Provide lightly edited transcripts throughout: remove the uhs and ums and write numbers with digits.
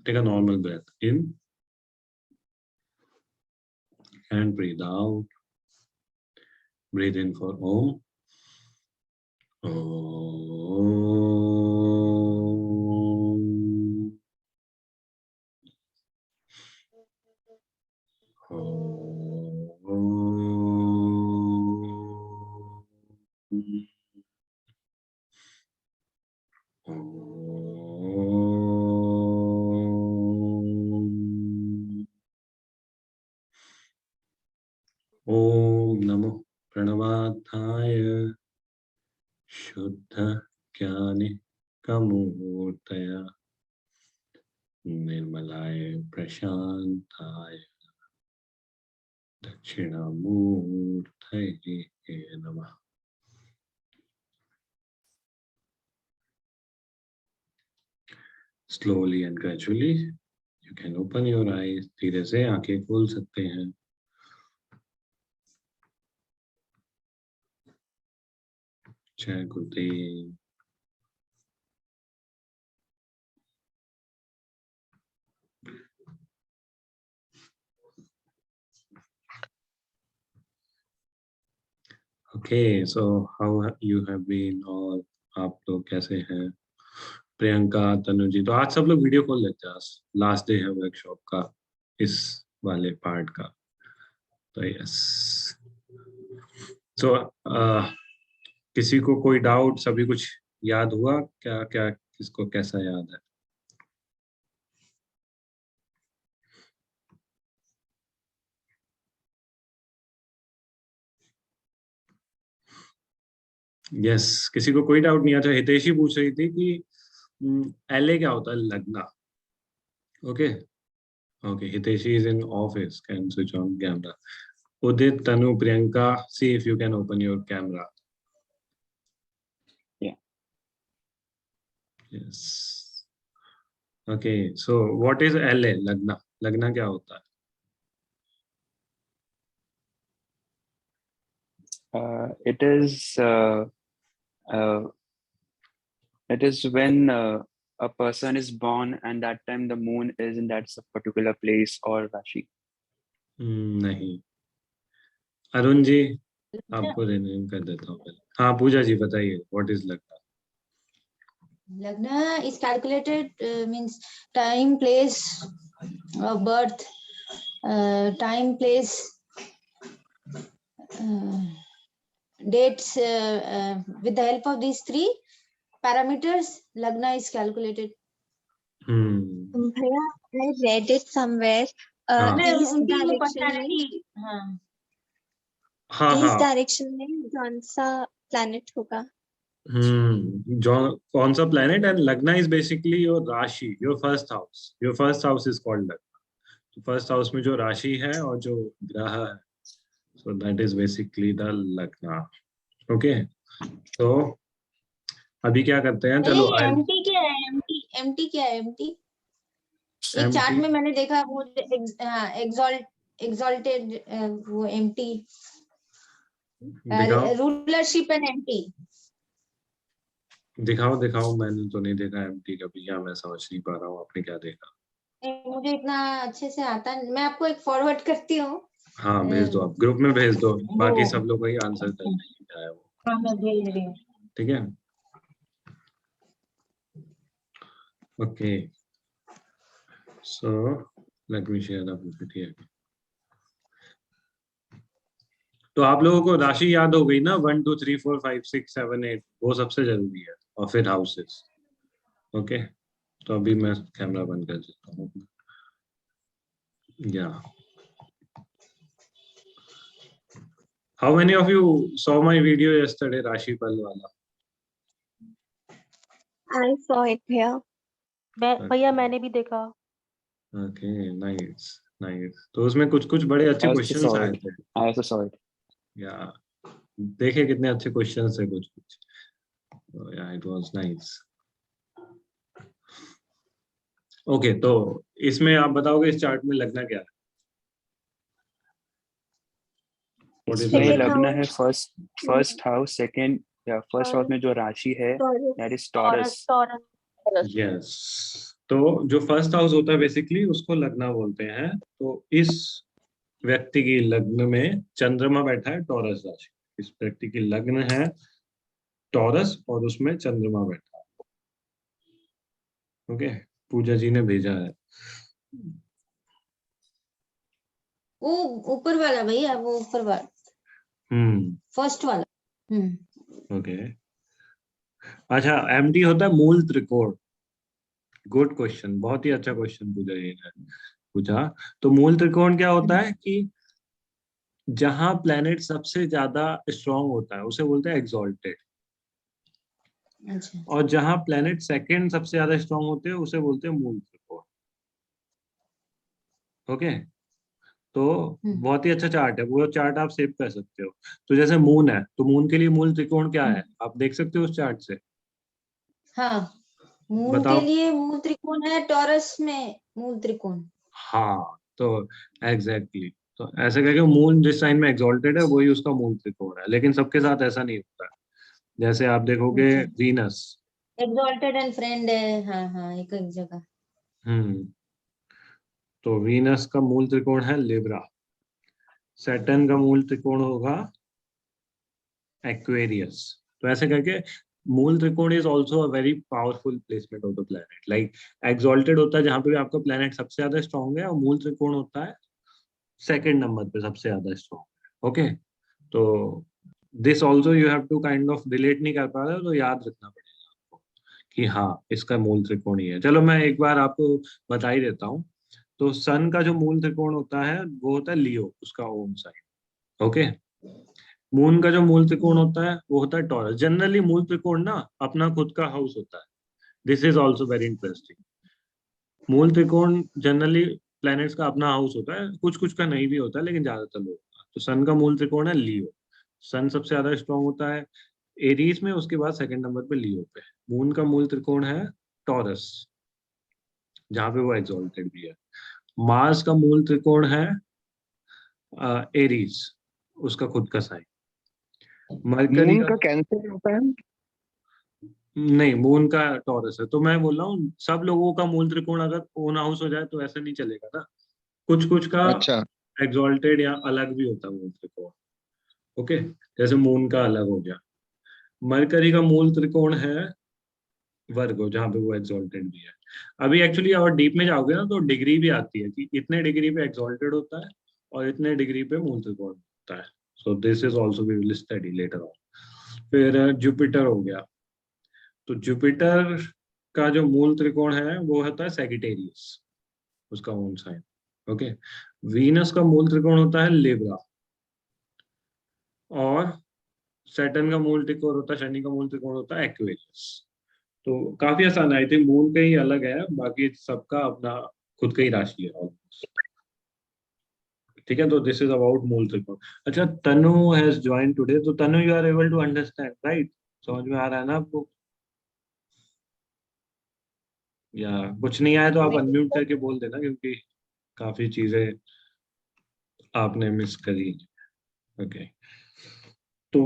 Take a normal breath in and breathe out. Breathe in for Om. Om. Om Namo Pranavathaya Shuddha Jnani Kamurtaya Nirmalaya Prashantaya Dakshinamurtaye Namah. Slowly and gradually you can open your eyes. धीरे से आंखें खोल सकते हैं. जय गुरुदेव. Okay, so how you have been? और आप लोग कैसे हैं? प्रियंका, तनुजी, तो आज सब लोग वीडियो खोल लेते हैं. लास्ट डे है वर्कशॉप का इस वाले पार्ट का. तो यस, सो किसी को कोई डाउट, सभी कुछ याद हुआ क्या? क्या किसको कैसा याद है? यस, किसी को कोई डाउट नहीं? अच्छा, हितेशी पूछ रही थी कि एलए क्या होता है? लगना. Okay okay, Hiteshi is in office, can switch on camera. Udit, Tanu, Priyanka, see if you can open your camera. Yes, okay. So what is LA? लगना. लगना क्या होता है? It is when a person is born and that time the moon is in that particular place or Rashi. नहीं. अरुण जी, आपको rename कर देता हूँ पहले. हाँ पूजा जी बताइए, व्हाट इज लगना? Lagna is calculated, means time, place of birth, time, place, dates. With the help of these three parameters, Lagna is calculated. भैया, I read it somewhere. East direction में कौन सा planet होगा? कौन सा planet? And Lagna is basically your Rashi, your first house. Your first house is called Lagna. तो first house में जो राशि है और जो ग्रह है, so that is basically the Lagna. Okay, so अभी क्या करते हैं? चलो MT क्या है? MT क्या है? MT एक चार्ट में मैंने देखा, वो exalted वो MT, rulership and MT. दिखाओ दिखाओ, मैंने तो नहीं देखा MT कभी, या मैं समझ नहीं पा रहा हूँ. आपने क्या देखा? मुझे इतना अच्छे से आता, मैं आपको एक फॉरवर्ड करती हूँ. हाँ भेज दो, आप ग्रुप में भेज दो, बाकी सब लोग वही आंसर कर देंगे क्या है वो. हाँ मैं भेज रही हूँ. ठीक है, okay. So let me share the PPT again. तो आप लोगों को राशि याद हो गई ना? 1 2 3 4 5 6 7 8, वो सबसे जरूरी है. और फिर हाउसेस. ओके, तो अभी मैं कैमरा बंद कर देता हूँ. या how many of you saw my video yesterday, राशिफल वाला? I saw it भैया. भैया मैंने भी देखा. Okay, nice nice. तो उसमें कुछ कुछ बड़े अच्छे क्वेश्चंस आए थे. I also saw it. या देखे कितने अच्छे क्वेश्चंस थे कुछ कुछ. या इट वाज नाइस. ओके, तो इसमें आप बताओगे इस चार्ट में लगना क्या है? इसमें लगना है फर्स्ट हाउस, सेकंड या फर्स्ट हाउस में जो राशि है, that is Taurus. Yes, तो जो फर्स्ट हाउस होता है बेसिकली उसको लग्न बोलते हैं। तो इस व्यक्ति की लग्न में चंद्रमा बैठा है टॉरस राशि, इस व्यक्ति की लग्न है टॉरस और उसमें चंद्रमा बैठा है। ओके, पूजा जी ने भेजा है। वो ऊपर वाला भैया, वो ऊपर वाला फर्स्ट वाला। ओके। अच्छा, एमटी होता है मूल त्रिकोण। गुड क्वेश्चन, बहुत ही अच्छा क्वेश्चन पूजा जी ने पूछा। तो मूल त्रिकोण क्या होता है कि जहां प्लेनेट सबसे ज्यादा स्ट्रांग होता है उसे बोलते हैं एक्सॉल्टेड, अच्छा। और जहां प्लेनेट सेकंड सबसे ज्यादा स्ट्रांग होते हैं उसे बोलते हैं मूल त्रिकोण। ओके, तो बहुत ही अच्छा चार्ट है, वो चार्ट आप सेव कर सकते हो। तो जैसे मून है, तो मून के लिए मूल त्रिकोण क्या है आप देख सकते हो उस चार्ट से। हाँ, मून के बताओ। लिए मूल त्रिकोण है, टॉरस में मूल त्रिकोण। हाँ, तो एग्जैक्टली तो ऐसे करके मून जिस साइन में एग्जॉल्टेड है वही उसका मूल त्रिकोण है, लेकिन सबके साथ ऐसा नहीं होता। जैसे आप देखोगे अच्छा, वीनस। एक्सॉल्टेड एंड फ्रेंड है। हाँ हाँ, एक एक जगह। हम्म तो वीनस का मूल त्रिकोण है लिब्रा। सैटर्न का मूल त्रिकोण होगा एक्वेरियस। तो ऐसे करके मूल त्रिकोण is also a very powerful placement of the planet. Like exalted होता है जहां पे भी आपका प्लेनेट सबसे ज्यादा स्ट्रांग है, और मूल त्रिकोण होता है सेकंड नंबर पे सबसे ज्यादा स्ट्रांग। ओके, तो this also you have to kind of relate नहीं कर पा रहे हो तो याद रखना पड़ेगा आपको कि हाँ इसका मूल त्रिकोण ही है। चलो मैं एक बार आपको बता ही देता हूँ। तो सन का जो मूल त्रिकोण होता है वो होता है लियो, उसका ओम साइन। ओके, मून का जो मूल त्रिकोण होता है वो होता है टॉरस। जनरली मूल त्रिकोण ना अपना खुद का हाउस होता है। This is also very interesting. मूल त्रिकोण जनरली प्लैनेट्स का अपना हाउस होता है, कुछ कुछ का नहीं भी होता है लेकिन ज्यादातर लोगों का। तो सन का मूल त्रिकोण है लियो। सन सबसे ज्यादा स्ट्रांग होता है एरीज में, उसके बाद सेकंड नंबर पे लियो पे। मून का मूल त्रिकोण है टॉरस, जहाँ पे वो एक्सॉल्टेड भी है। मार्स का मूल त्रिकोण है एरीज, उसका खुद का साइन। मरकरी मून का का कैंसर होता है। नहीं, मून का टॉरस है। तो मैं बोल रहा हूँ सब लोगों का मूल त्रिकोण अगर ओन हाउस हो जाए तो ऐसा नहीं चलेगा ना, कुछ कुछ का अच्छा। एग्जॉल्टेड या अलग भी होता है मूल त्रिकोण। ओके, जैसे मून का अलग हो गया। मरकरी का मूल त्रिकोण है वर्गो, जहाँ पे वो एक्सॉल्टेड भी है। अभी एक्चुअली और डीप में जाओगे ना तो डिग्री भी आती है कि इतने डिग्री पे एक्सॉल्टेड होता है और इतने डिग्री पे मूल त्रिकोण होता है। So this is also we will study later on. फिर जुपिटर हो गया। तो जुपिटर का जो मूल त्रिकोण है वो होता है सैगिटेरियस, उसका मून साइन। ओके, वीनस का मूल त्रिकोण होता है लिब्रा, और सैटर्न का मूल त्रिकोण होता है, शनि का मूल त्रिकोण होता है एक्वेरियस। तो काफी आसान है। आई थिंक मून का ही अलग है, बाकी सबका अपना खुद का ही राशि है ऑलमोस्ट। ठीक है, तो दिस इज अबाउट मूल त्रिकोण। अच्छा, तनु हैज ज्वाइन टुडे। तो Tanu, you are able to understand right? समझ में आ रहा है ना आपको? या कुछ नहीं आया तो आप अनम्यूट करके बोल देना, क्योंकि काफी चीजें आपने मिस करी। ओके, तो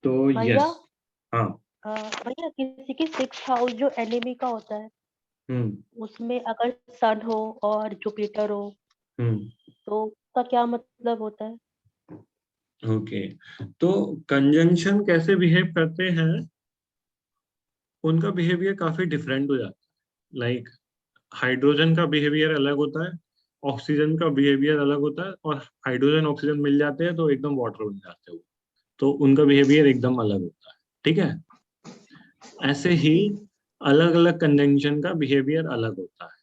भैया, यस। हाँ। भैया किसी की 6th हाउस जो एनिमी का होता है, हम्म उसमें अगर सन हो और जुपिटर हो हम्म तो उसका क्या मतलब होता है? ओके, तो कंजंक्शन कैसे बिहेव करते हैं, उनका बिहेवियर काफी डिफरेंट हो जाता है। लाइक हाइड्रोजन का बिहेवियर अलग होता है, ऑक्सीजन का बिहेवियर अलग होता है, और हाइड्रोजन ऑक्सीजन मिल जाते हैं तो एकदम वाटर बन जाते हैं वो। तो उनका बिहेवियर एकदम अलग होता है। ठीक है, ऐसे ही अलग अलग कंजंक्शन का बिहेवियर अलग होता है।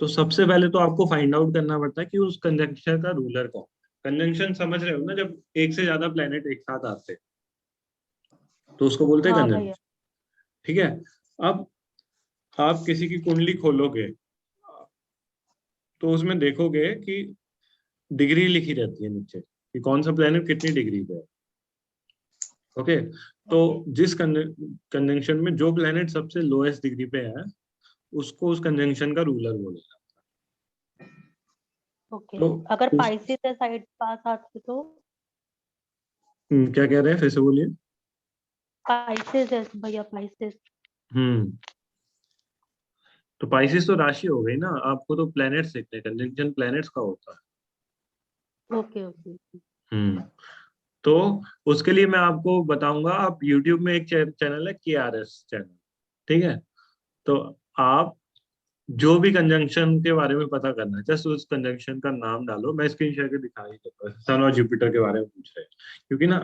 तो सबसे पहले तो आपको फाइंड आउट करना पड़ता है कि उस कंजंक्शन का रूलर कौन है। कंजंक्शन समझ रहे हो ना, जब एक से ज्यादा प्लेनेट एक साथ आते हैं तो उसको बोलते हैं हाँ भैया। कंजंक्शन। ठीक है, अब आप किसी की कुंडली खोलोगे तो उसमें देखोगे कि डिग्री लिखी रहती है नीचे कि कौन सा प्लेनेट कितनी डिग्री पे है। ओके, तो जिस कंजंक्शन में जो प्लेनेट सबसे लोएस्ट डिग्री पे है उसको उस कंजंक्शन का रूलर बोलेगा। ओके, तो अगर उस पाइसेस है साइड पास आते तो? क्या कह रहे हैं, फिर से बोलिए। पाइसेस है भैया, पाइसेस। हम्म तो पाइसिस तो राशि हो गई ना, आपको तो प्लैनेट्स देखने, कंजंक्शन प्लैनेट्स का होता है। Okay okay. तो उसके लिए मैं आपको बताऊंगा, आप YouTube में एक चैनल है KRS चैनल, ठीक है, तो आप जो भी कंजंक्शन के बारे में पता करना है, जस्ट उस कंजंक्शन का नाम डालो, मैं स्क्रीन शेयर के दिखा ही देता हूँ, सन और जुपिटर के बारे में पूछ रहे हैं, क्योंकि ना